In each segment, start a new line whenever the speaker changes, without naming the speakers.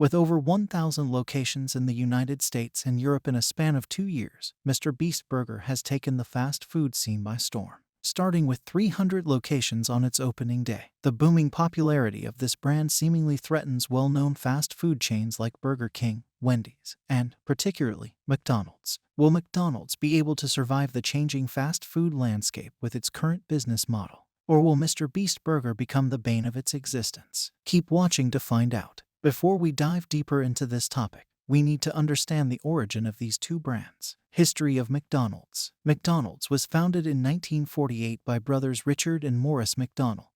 With over 1,000 locations in the United States and Europe in a span of 2 years, Mr. Beast Burger has taken the fast food scene by storm. Starting with 300 locations on its opening day, the booming popularity of this brand seemingly threatens well-known fast food chains like Burger King, Wendy's, and, particularly, McDonald's. Will McDonald's be able to survive the changing fast food landscape with its current business model? Or will Mr. Beast Burger become the bane of its existence? Keep watching to find out. Before we dive deeper into this topic, we need to understand the origin of these two brands. History of McDonald's. McDonald's was founded in 1948 by brothers Richard and Morris McDonald,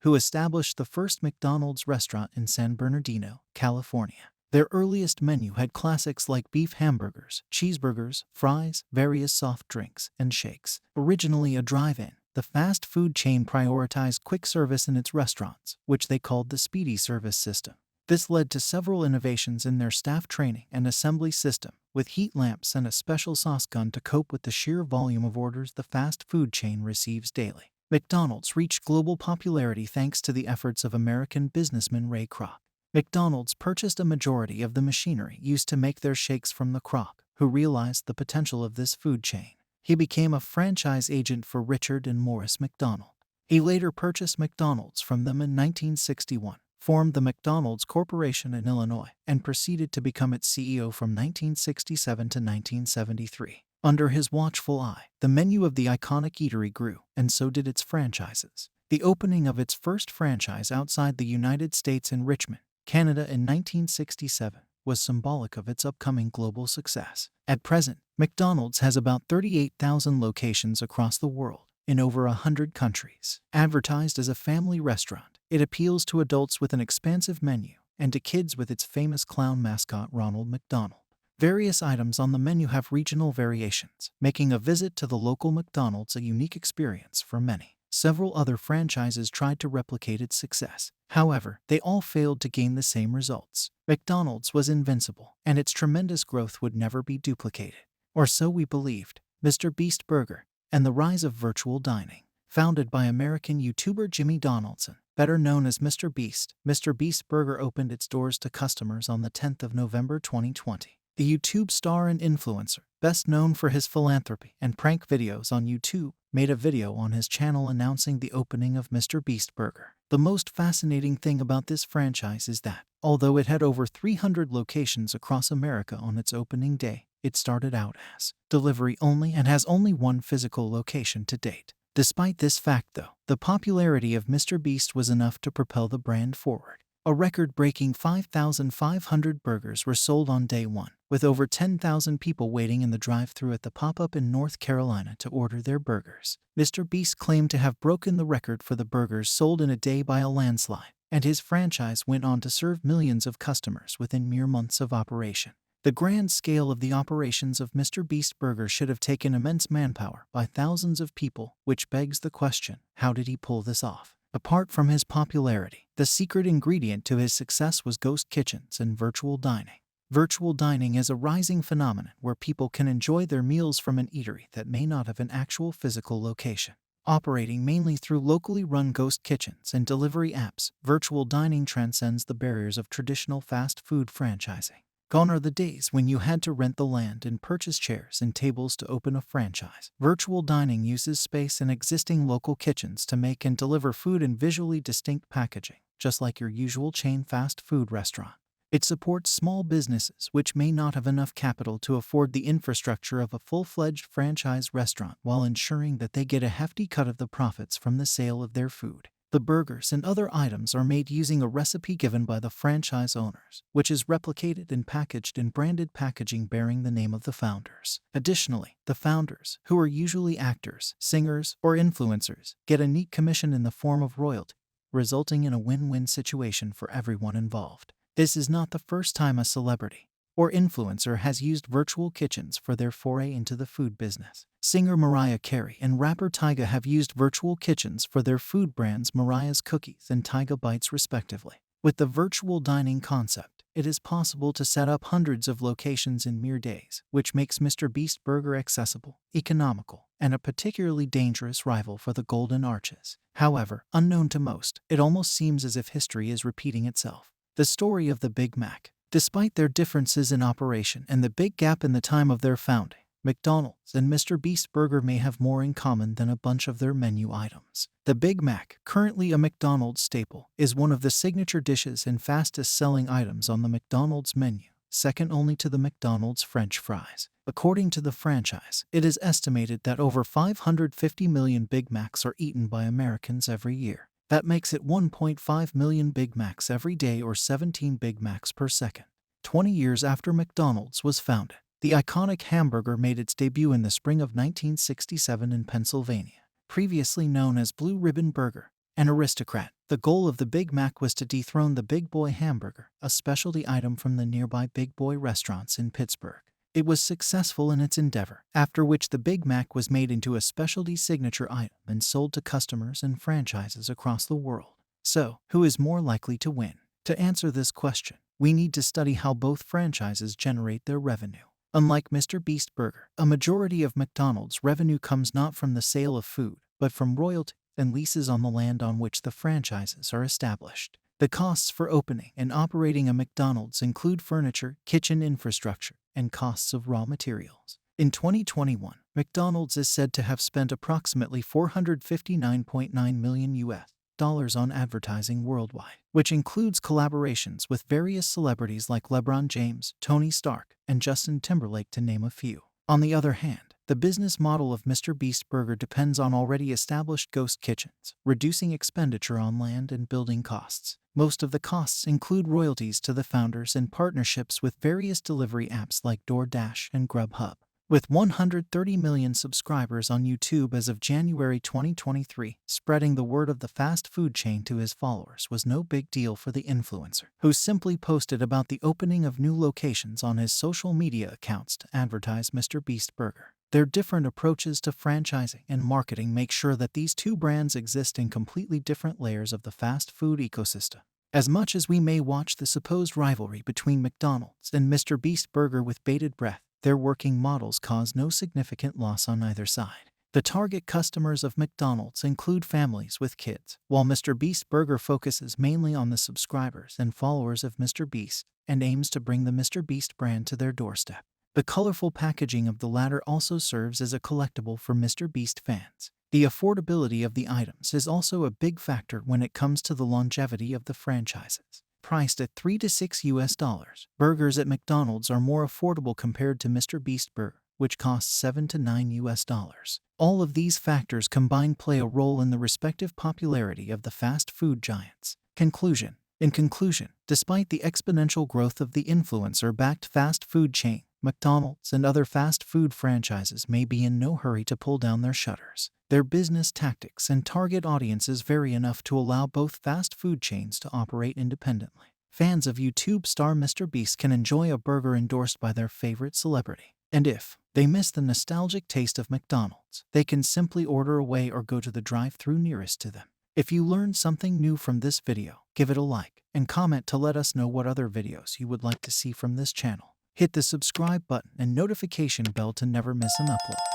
who established the first McDonald's restaurant in San Bernardino, California. Their earliest menu had classics like beef hamburgers, cheeseburgers, fries, various soft drinks, and shakes. Originally a drive-in, the fast food chain prioritized quick service in its restaurants, which they called the speedy service system. This led to several innovations in their staff training and assembly system, with heat lamps and a special sauce gun to cope with the sheer volume of orders the fast food chain receives daily. McDonald's reached global popularity thanks to the efforts of American businessman Ray Kroc. McDonald's purchased a majority of the machinery used to make their shakes from the Kroc, who realized the potential of this food chain. He became a franchise agent for Richard and Morris McDonald. He later purchased McDonald's from them in 1961. Formed the McDonald's Corporation in Illinois, and proceeded to become its CEO from 1967 to 1973. Under his watchful eye, the menu of the iconic eatery grew, and so did its franchises. The opening of its first franchise outside the United States in Richmond, Canada in 1967, was symbolic of its upcoming global success. At present, McDonald's has about 38,000 locations across the world, in over 100 countries. Advertised as a family restaurant, it appeals to adults with an expansive menu, and to kids with its famous clown mascot Ronald McDonald. Various items on the menu have regional variations, making a visit to the local McDonald's a unique experience for many. Several other franchises tried to replicate its success. However, they all failed to gain the same results. McDonald's was invincible, and its tremendous growth would never be duplicated. Or so we believed. Mr. Beast Burger and the rise of virtual dining. Founded by American YouTuber Jimmy Donaldson, better known as Mr. Beast Burger opened its doors to customers on the 10th of November 2020. The YouTube star and influencer, best known for his philanthropy and prank videos on YouTube, made a video on his channel announcing the opening of Mr. Beast Burger. The most fascinating thing about this franchise is that, although it had over 300 locations across America on its opening day, it started out as delivery only and has only one physical location to date. Despite this fact though, the popularity of Mr. Beast was enough to propel the brand forward. A record-breaking 5,500 burgers were sold on day one, with over 10,000 people waiting in the drive-thru at the pop-up in North Carolina to order their burgers. Mr. Beast claimed to have broken the record for the burgers sold in a day by a landslide, and his franchise went on to serve millions of customers within mere months of operation. The grand scale of the operations of Mr. Beast Burger should have taken immense manpower by thousands of people, which begs the question, how did he pull this off? Apart from his popularity, the secret ingredient to his success was ghost kitchens and virtual dining. Virtual dining is a rising phenomenon where people can enjoy their meals from an eatery that may not have an actual physical location. Operating mainly through locally run ghost kitchens and delivery apps, virtual dining transcends the barriers of traditional fast food franchising. Gone are the days when you had to rent the land and purchase chairs and tables to open a franchise. Virtual dining uses space in existing local kitchens to make and deliver food in visually distinct packaging, just like your usual chain fast food restaurant. It supports small businesses which may not have enough capital to afford the infrastructure of a full-fledged franchise restaurant while ensuring that they get a hefty cut of the profits from the sale of their food. The burgers and other items are made using a recipe given by the franchise owners, which is replicated and packaged in branded packaging bearing the name of the founders. Additionally, the founders, who are usually actors, singers, or influencers, get a neat commission in the form of royalty, resulting in a win-win situation for everyone involved. This is not the first time a celebrity or influencer has used virtual kitchens for their foray into the food business. Singer Mariah Carey and rapper Tyga have used virtual kitchens for their food brands Mariah's Cookies and Tyga Bites respectively. With the virtual dining concept, it is possible to set up hundreds of locations in mere days, which makes Mr. Beast Burger accessible, economical, and a particularly dangerous rival for the Golden Arches. However, unknown to most, it almost seems as if history is repeating itself. The story of the Big Mac. Despite their differences in operation and the big gap in the time of their founding, McDonald's and Mr. Beast Burger may have more in common than a bunch of their menu items. The Big Mac, currently a McDonald's staple, is one of the signature dishes and fastest-selling items on the McDonald's menu, second only to the McDonald's French fries. According to the franchise, it is estimated that over 550 million Big Macs are eaten by Americans every year. That makes it 1.5 million Big Macs every day or 17 Big Macs per second. 20 years after McDonald's was founded, the iconic hamburger made its debut in the spring of 1967 in Pennsylvania. Previously known as Blue Ribbon Burger, an aristocrat, the goal of the Big Mac was to dethrone the Big Boy hamburger, a specialty item from the nearby Big Boy restaurants in Pittsburgh. It was successful in its endeavor, after which the Big Mac was made into a specialty signature item and sold to customers and franchises across the world. So, who is more likely to win? To answer this question, we need to study how both franchises generate their revenue. Unlike Mr. Beast Burger, a majority of McDonald's revenue comes not from the sale of food, but from royalties and leases on the land on which the franchises are established. The costs for opening and operating a McDonald's include furniture, kitchen infrastructure, and costs of raw materials. In 2021, McDonald's is said to have spent approximately $459.9 million on advertising worldwide, which includes collaborations with various celebrities like LeBron James, Tony Stark, and Justin Timberlake, to name a few. On the other hand, the business model of Mr. Beast Burger depends on already established ghost kitchens, reducing expenditure on land and building costs. Most of the costs include royalties to the founders and partnerships with various delivery apps like DoorDash and Grubhub. With 130 million subscribers on YouTube as of January 2023, spreading the word of the fast food chain to his followers was no big deal for the influencer, who simply posted about the opening of new locations on his social media accounts to advertise Mr. Beast Burger. Their different approaches to franchising and marketing make sure that these two brands exist in completely different layers of the fast food ecosystem. As much as we may watch the supposed rivalry between McDonald's and Mr. Beast Burger with bated breath, their working models cause no significant loss on either side. The target customers of McDonald's include families with kids, while Mr. Beast Burger focuses mainly on the subscribers and followers of Mr. Beast and aims to bring the Mr. Beast brand to their doorstep. The colorful packaging of the latter also serves as a collectible for Mr. Beast fans. The affordability of the items is also a big factor when it comes to the longevity of the franchises. Priced at $3 to $6, burgers at McDonald's are more affordable compared to Mr. Beast Burger, which costs $7 to $9. All of these factors combined play a role in the respective popularity of the fast food giants. Conclusion. In conclusion, despite the exponential growth of the influencer-backed fast food chain, McDonald's and other fast food franchises may be in no hurry to pull down their shutters. Their business tactics and target audiences vary enough to allow both fast food chains to operate independently. Fans of YouTube star Mr. Beast can enjoy a burger endorsed by their favorite celebrity. And if they miss the nostalgic taste of McDonald's, they can simply order away or go to the drive-thru nearest to them. If you learned something new from this video, give it a like and comment to let us know what other videos you would like to see from this channel. Hit the subscribe button and notification bell to never miss an upload.